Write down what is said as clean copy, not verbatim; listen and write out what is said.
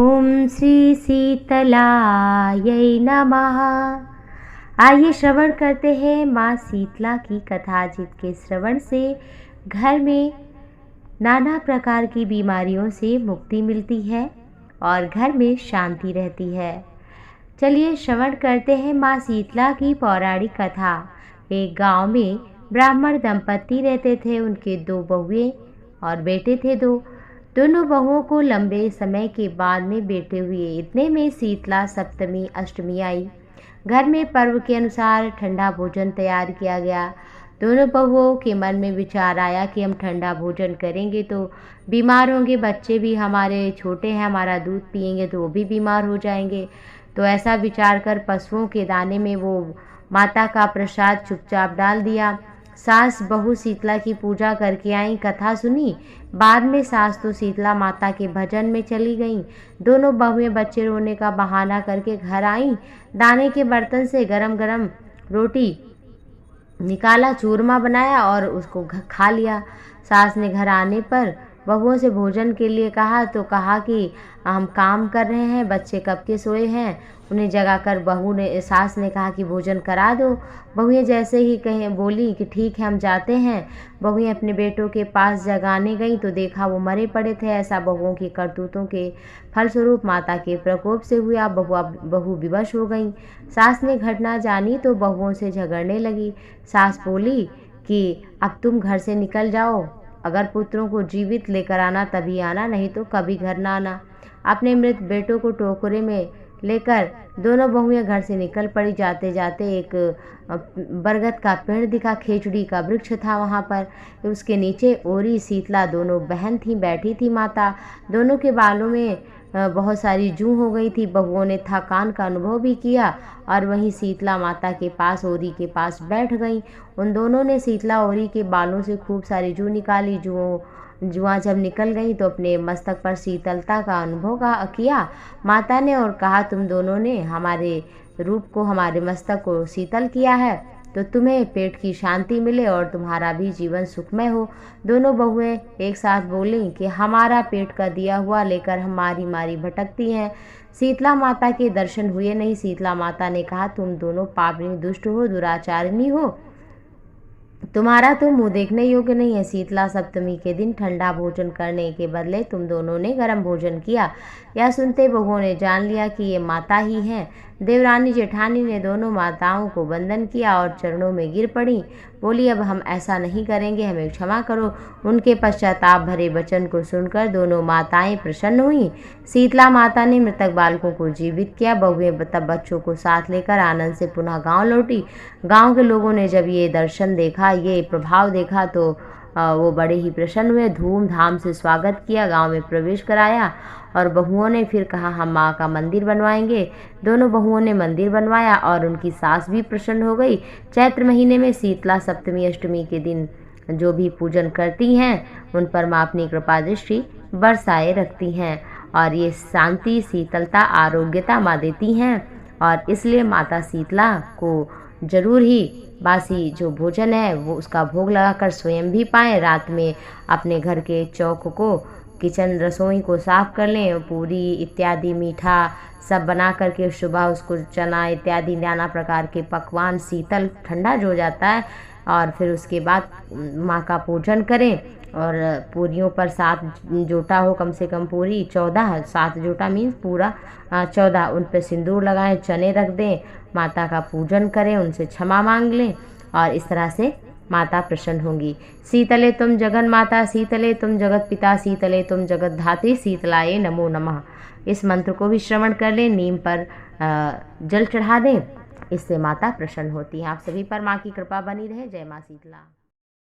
ओम श्री शीतलायै नमः। आइए श्रवण करते हैं माँ शीतला की कथा, जिसके श्रवण से घर में नाना प्रकार की बीमारियों से मुक्ति मिलती है और घर में शांति रहती है। चलिए श्रवण करते हैं माँ शीतला की पौराणिक कथा। एक गांव में ब्राह्मण दंपति रहते थे। उनके 2 बहुएं और बेटे थे। दोनों बहुओं को लंबे समय के बाद में बेटे हुए। इतने में शीतला सप्तमी अष्टमी आई। घर में पर्व के अनुसार ठंडा भोजन तैयार किया गया। दोनों बहुओं के मन में विचार आया कि हम ठंडा भोजन करेंगे तो बीमार होंगे, बच्चे भी हमारे छोटे हैं, हमारा दूध पिएंगे तो वो भी बीमार हो जाएंगे। तो ऐसा विचार कर पशुओं के दाने में वो माता का प्रसाद चुपचाप डाल दिया। सास बहू शीतला की पूजा करके आई, कथा सुनी। बाद में सास तो शीतला माता के भजन में चली गईं। दोनों बहुएं बच्चे रोने का बहाना करके घर आईं। दाने के बर्तन से गरम गरम रोटी निकाला, चूरमा बनाया और उसको खा लिया। सास ने घर आने पर बहुओं से भोजन के लिए कहा तो कहा कि हम काम कर रहे हैं, बच्चे कब के सोए हैं। उन्हें जगाकर सास ने कहा कि भोजन करा दो। बहुएं जैसे ही कहें बोली कि ठीक है हम जाते हैं। बहुएं अपने बेटों के पास जगाने गईं तो देखा वो मरे पड़े थे। ऐसा बहुओं की करतूतों के फलस्वरूप माता के प्रकोप से हुआ। बहू विवश हो गई। सास ने घटना जानी तो बहुओं से झगड़ने लगी। सास बोली कि अब तुम घर से निकल जाओ, अगर पुत्रों को जीवित लेकर आना तभी आना, नहीं तो कभी घर ना आना। अपने मृत बेटों को टोकरे में लेकर दोनों बहुएं घर से निकल पड़ी। जाते जाते एक बरगद का पेड़ दिखा, खेजड़ी का वृक्ष था वहाँ पर। उसके नीचे ओरी शीतला दोनों बहन थी, बैठी थी माता। दोनों के बालों में बहुत सारी जूं हो गई थी। बहुओं ने थकान का अनुभव भी किया और वहीं शीतला माता के पास ओरी के पास बैठ गईं। उन दोनों ने शीतला ओरी के बालों से खूब सारी जूं निकाली। जुआं जब निकल गई तो अपने मस्तक पर शीतलता का अनुभव किया माता ने और कहा, तुम दोनों ने हमारे रूप को, हमारे मस्तक को शीतल किया है तो तुम्हें पेट की शांति मिले और तुम्हारा भी जीवन सुखमय हो। दोनों बहुएं एक साथ बोलीं कि हमारा पेट का दिया हुआ लेकर हम मारी मारी भटकती हैं। शीतला माता के दर्शन हुए नहीं। शीतला माता ने कहा, तुम दोनों पापिनी, दुष्ट हो, दुराचारिणी हो, तुम्हारा तो मुंह देखने योग्य नहीं है। शीतला सप्तमी के दिन ठंडा भोजन करने के बदले तुम दोनों ने गर्म भोजन किया। यह सुनते बहुओं ने जान लिया कि ये माता ही हैं। देवरानी जेठानी ने दोनों माताओं को वंदन किया और चरणों में गिर पड़ी। बोली, अब हम ऐसा नहीं करेंगे, हमें क्षमा करो। उनके पश्चाताप भरे वचन को सुनकर दोनों माताएं प्रसन्न हुईं। शीतला माता ने मृतक बालकों को जीवित किया। बहुएं तब बच्चों को साथ लेकर आनंद से पुनः गांव लौटी। गांव के लोगों ने जब ये दर्शन देखा, ये प्रभाव देखा तो वो बड़े ही प्रसन्न हुए। धूमधाम से स्वागत किया, गांव में प्रवेश कराया और बहुओं ने फिर कहा, हम माँ का मंदिर बनवाएंगे। दोनों बहुओं ने मंदिर बनवाया और उनकी सास भी प्रसन्न हो गई। चैत्र महीने में शीतला सप्तमी अष्टमी के दिन जो भी पूजन करती हैं उन पर माँ अपनी कृपा दृष्टि बरसाए रखती हैं और ये शांति, शीतलता, आरोग्यता माँ देती हैं। और इसलिए माता शीतला को जरूर ही बासी जो भोजन है वो उसका भोग लगाकर स्वयं भी पाएं। रात में अपने घर के चौक को, किचन, रसोई को साफ कर लें। पूरी इत्यादि मीठा सब बना करके सुबह उसको चना इत्यादि नाना प्रकार के पकवान, शीतल ठंडा जो हो जाता है, और फिर उसके बाद माँ का पूजन करें। और पूरियों पर 7 जोटा हो, कम से कम पूरी 14, 7 जोटा मीन्स पूरा 14, उन पर सिंदूर लगाएं, चने रख दें, माता का पूजन करें, उनसे क्षमा मांग लें और इस तरह से माता प्रसन्न होंगी। शीतले तुम जगन माता, शीतले तुम जगत पिता, शीतले तुम जगत धात्री, शीतलाये नमो नमः। इस मंत्र को भी श्रवण कर लें, नीम पर जल चढ़ा दें, इससे माता प्रसन्न होती है। आप सभी पर माँ की कृपा बनी रहे। जय माँ शीतला।